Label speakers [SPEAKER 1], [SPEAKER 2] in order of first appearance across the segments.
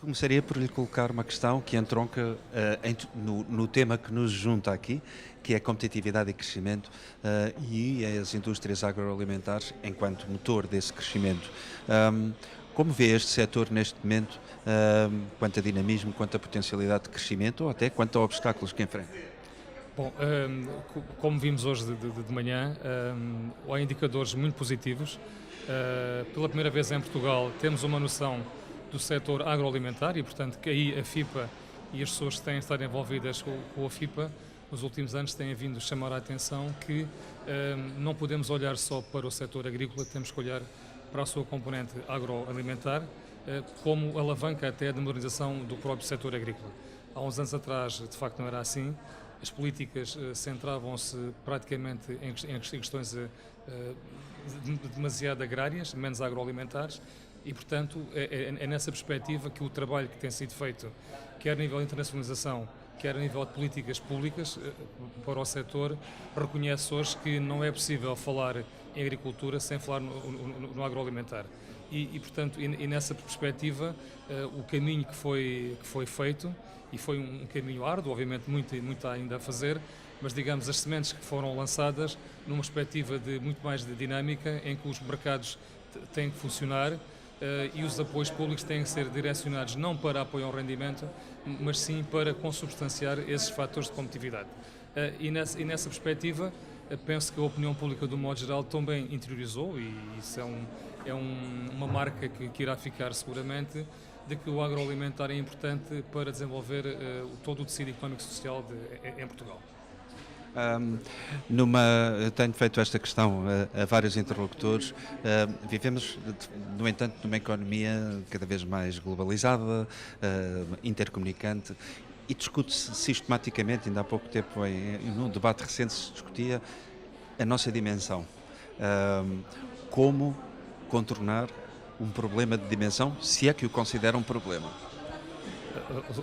[SPEAKER 1] Começaria por lhe colocar uma questão que entronca no tema que nos junta aqui, que é a competitividade e crescimento e as indústrias agroalimentares enquanto motor desse crescimento. Como vê este setor neste momento, quanto a dinamismo, quanto a potencialidade de crescimento ou até quanto a obstáculos que enfrenta?
[SPEAKER 2] Bom, como vimos hoje de manhã, há indicadores muito positivos. Pela primeira vez em Portugal temos uma noção do setor agroalimentar e, portanto, que aí a FIPA e as pessoas que têm estado envolvidas com a FIPA nos últimos anos têm vindo a chamar a atenção que não podemos olhar só para o setor agrícola, temos que olhar para a sua componente agroalimentar como alavanca até da modernização do próprio setor agrícola. Há uns anos atrás, de facto, não era assim. As políticas centravam-se praticamente em questões demasiado agrárias, menos agroalimentares, e, portanto, é nessa perspectiva que o trabalho que tem sido feito, quer a nível de internacionalização, quer a nível de políticas públicas para o setor, reconhece hoje que não é possível falar em agricultura sem falar no agroalimentar. Portanto, nessa perspectiva, o caminho que foi feito, e foi um caminho árduo, obviamente muito há ainda a fazer, mas digamos as sementes que foram lançadas numa perspectiva de muito mais de dinâmica, em que os mercados têm que funcionar e os apoios públicos têm que ser direcionados não para apoio ao rendimento, mas sim para consubstanciar esses fatores de competitividade. Nessa perspectiva, penso que a opinião pública, do modo geral, também interiorizou, e isso uma marca que irá ficar seguramente, de que o agroalimentar é importante para desenvolver todo o tecido económico e social em Portugal.
[SPEAKER 1] Tenho feito esta questão a vários interlocutores. Vivemos, no entanto, numa economia cada vez mais globalizada, intercomunicante, e discute-se sistematicamente, ainda há pouco tempo, num debate recente, se discutia a nossa dimensão. Como contornar um problema de dimensão, se é que o considera um problema?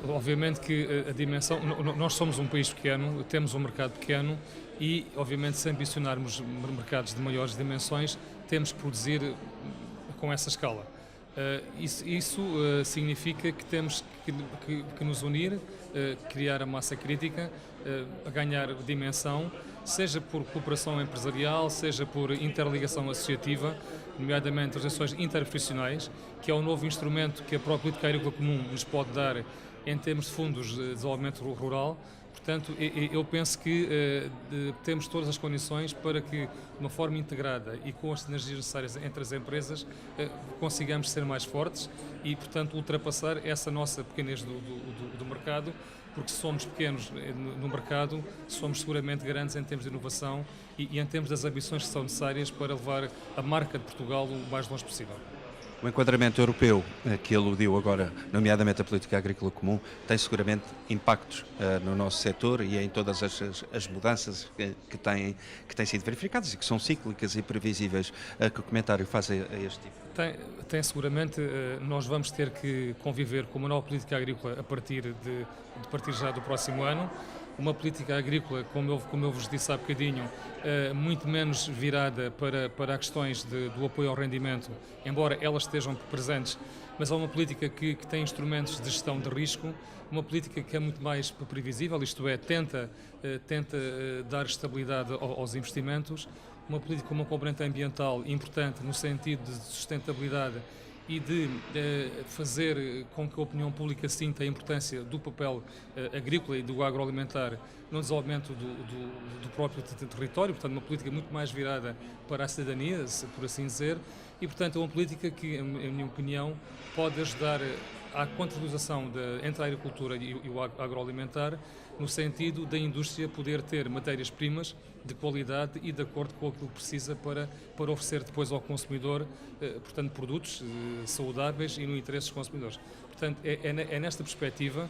[SPEAKER 2] Obviamente que a dimensão, nós somos um país pequeno, temos um mercado pequeno e, obviamente, se ambicionarmos mercados de maiores dimensões, temos que produzir com essa escala. Isso significa que temos que nos unir, criar a massa crítica, a ganhar dimensão, seja por cooperação empresarial, seja por interligação associativa, nomeadamente as relações interprofissionais, que é um novo instrumento que a própria política agrícola comum nos pode dar em termos de fundos de desenvolvimento rural. Portanto, eu penso que temos todas as condições para que, de uma forma integrada e com as sinergias necessárias entre as empresas, consigamos ser mais fortes e, portanto, ultrapassar essa nossa pequenez do mercado, porque se somos pequenos no mercado, somos seguramente grandes em termos de inovação e em termos das ambições que são necessárias para levar a marca de Portugal o mais longe possível.
[SPEAKER 1] O enquadramento europeu, que aludiu agora, nomeadamente a política agrícola comum, tem seguramente impactos no nosso setor e em todas as mudanças que têm sido verificadas e que são cíclicas e previsíveis. Que comentário faz a este tipo?
[SPEAKER 2] Tem seguramente. Nós vamos ter que conviver com uma nova política agrícola a partir já do próximo ano. Uma política agrícola, como eu vos disse há bocadinho, muito menos virada para questões do apoio ao rendimento, embora elas estejam presentes, mas é uma política que tem instrumentos de gestão de risco, uma política que é muito mais previsível, isto é, tenta dar estabilidade aos investimentos, uma política com uma componente ambiental importante no sentido de sustentabilidade e de fazer com que a opinião pública sinta a importância do papel agrícola e do agroalimentar no desenvolvimento do próprio território, portanto uma política muito mais virada para a cidadania, por assim dizer, e portanto é uma política que, em minha opinião, pode ajudar à contratualização entre a agricultura e o agroalimentar, no sentido da indústria poder ter matérias-primas de qualidade e de acordo com aquilo que precisa para oferecer depois ao consumidor, portanto, produtos saudáveis e no interesse dos consumidores. Portanto, é nesta perspectiva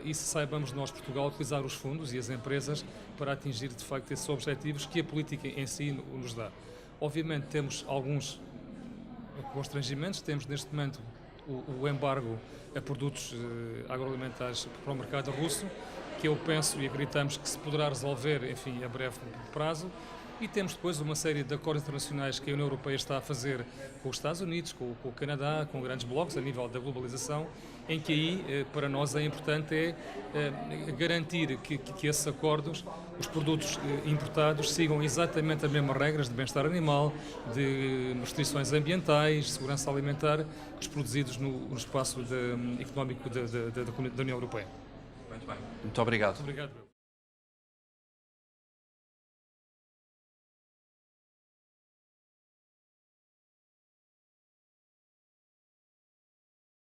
[SPEAKER 2] e se saibamos nós, Portugal, utilizar os fundos e as empresas para atingir, de facto, esses objetivos que a política em si nos dá. Obviamente temos alguns constrangimentos, temos neste momento o embargo a produtos agroalimentares para o mercado russo, que eu penso e acreditamos que se poderá resolver, enfim, a breve prazo. E temos depois uma série de acordos internacionais que a União Europeia está a fazer com os Estados Unidos, com o Canadá, com grandes blocos a nível da globalização, em que aí, para nós, é importante garantir que esses acordos, os produtos importados, sigam exatamente as mesmas regras de bem-estar animal, de restrições ambientais, segurança alimentar, que os produzidos no espaço económico da União Europeia.
[SPEAKER 1] Muito bem. Muito obrigado.
[SPEAKER 2] Muito obrigado.